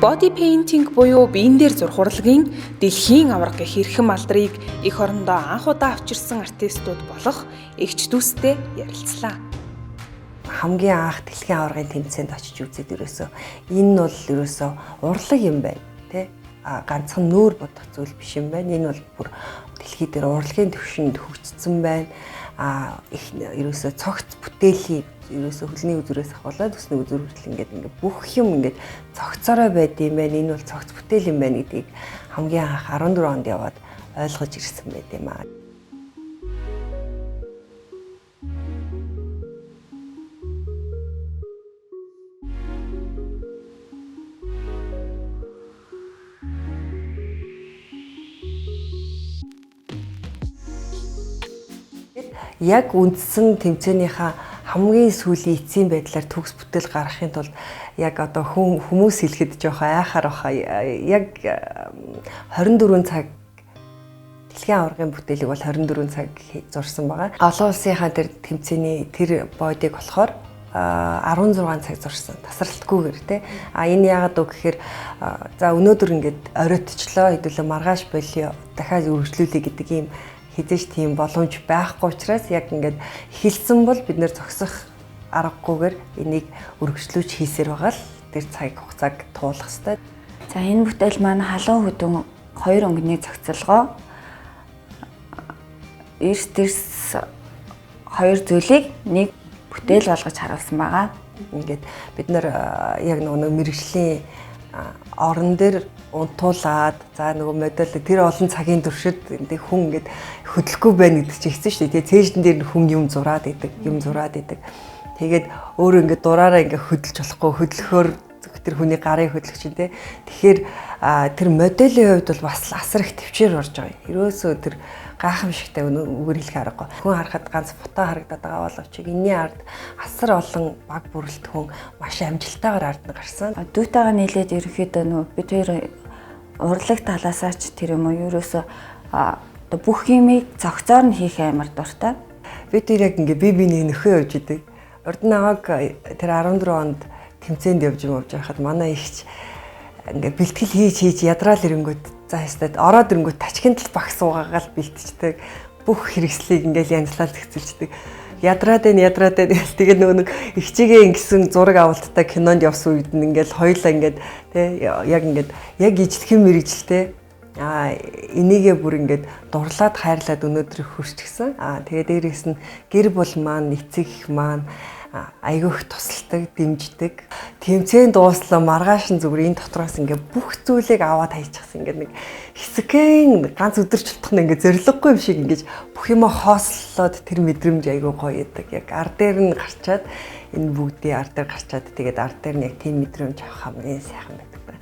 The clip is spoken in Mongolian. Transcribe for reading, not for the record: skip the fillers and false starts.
Body painting буюу биен дээр зурхурлагын дэлхийн аварга гэх эрхэм алдрыг эх орондоо анх удаа авчирсан артистууд болох эгч дүүстэй ярилцлаа. Хамгийн анх дэлхийн аваргын тэмцээнд очиж үзээд ерөөсөө энэ бол ерөөсөө урлаг юм байна тий ганцхан нүүр бодох зүйл биш юм байна. Энэ бол бүр дэлхий дээр урлагийн түвшинд хөгжсөн байна. Их ерөөсөө цогц бүтээлийн ерөөсөө хөлний үзүүрээс ахуулаад өсний үзүүр хүртэл ингээд бүх юм ингээд цогцороо байд юм байна. Энэ бол цогц бүтээл юм байна гэдгийг хамгийн анх 14 онд яваад ойлгож ирсэн байт юм аа. Яг үндсэн тэмцээнийхээ хамгийн сүүлийн эцсийн байдлаар төгс бүтээл гаргахын тулд яг одоо хүмүүс хэлэхэд жоох айхаар баха яг 24 цаг дэлхийн аваргын бүтээлийг бол 24 цаг зурсан байгаа. Олон улсынхаа тэр тэмцээний тэр бодиг болохоор 16 цаг зурсан. Тасралтгүйгээр тий. Энэ яагаад вэ гэхээр за өнөөдөр ингээд оройтчлоо хэдүүлээ маргааш болио дахиад үргэлжлүүлээ гэдэг ийм хизээш тийм боломж байхгүй учраас яг ингээд эхэлсэн бол бид нэр зогсох аргагүйгээр энийг үргэлжлүүлж хийсээр байгаа л тэр цаг хугацааг туулах хэрэгтэй. За энэ бүтээл маань халуун хөдөн 2 өнгөний цогцолгоо эрс хоёр зүйлийг нэг бүтээл болгож харуулсан байгаа. Ингээд бид нэр яг нэг мэрэгжлийн орон дээр унтуулад за нөгөө модель тэр олон цагийн туршид хүн ингээд хөдлөхгүй байна гэдэг чинь хэцүү шүү дээ. Цээждэн дээр хүн юм зураад идэг. Тэгээд өөрөө ингээд дураараа ингээд хөдөлж болохгүй хөдлөхөөр тэр хүний гарын хөдлөх чинь тий. Тэгэхээр тэр моделийн хувьд бол бас асар их төвчээр орж байгаа юм. Ерөөсөө тэр гайхамшигтай үгээр хэлэх аргагүй. Хүн харахад ганц фото харагдаад байгаа боловч энэний ард асар олон баг бүрэлт хүн маш амжилттайгаар ард нь гарсан. Дүүтэйгээ нийлээд ерөнхийдөө бид хоёр урлаг талаасаа ч тэр юм уу ерөөсөө одоо бүх юмыг зохицоор нь хийх амар дуртай. Бид тэр яг ингээ биений нөхөө явж идэг. Урд нь ааг тэр 14 онд тэмцээнд явж байхад манай ихч ингээ бэлтгэл хийж ядраал ирэнгүүт за хэвээр ороод ирэнгүүт тачгийн тал багс уугаагаал бэлтждэг. Бүх хэрэгслийг ингээл янзлаад хэвчэлдэг. Ядраад байна. Тэгээд нөгөө ихчигээ ингэсэн зураг авалттай кинонд явсан үед нь ингээл хоёлаа ингээд тий яг ижлэхэн мэрэгжилтэй энийгээ бүр ингээд дурлаад хайрлаад өнөөдөр хүрчихсэн. Тэгээд дээрээс нь гэр бүл маань эцэг их маань айгүйх тусалдаг, дэмждэг. Тэмцээн дууслаа маргааш нь зүгээр энэ дотроос ингээд бүх зүйлийг аваад хайчихсан. Ингээд нэг хэсэгэн ганц өдөрчлөлтөх нь ингээд зориггүй юм шиг ингээд бүх юма хоослоод тэр мэдрэмж айгүй гоё яадаг. Яг ар дээр нь гарчаад энэ бүгдийн ар дээр гарчаад тэгээд ар дээр нь яг тийм мэдрэмж авах хамгийн сайхан байдаг.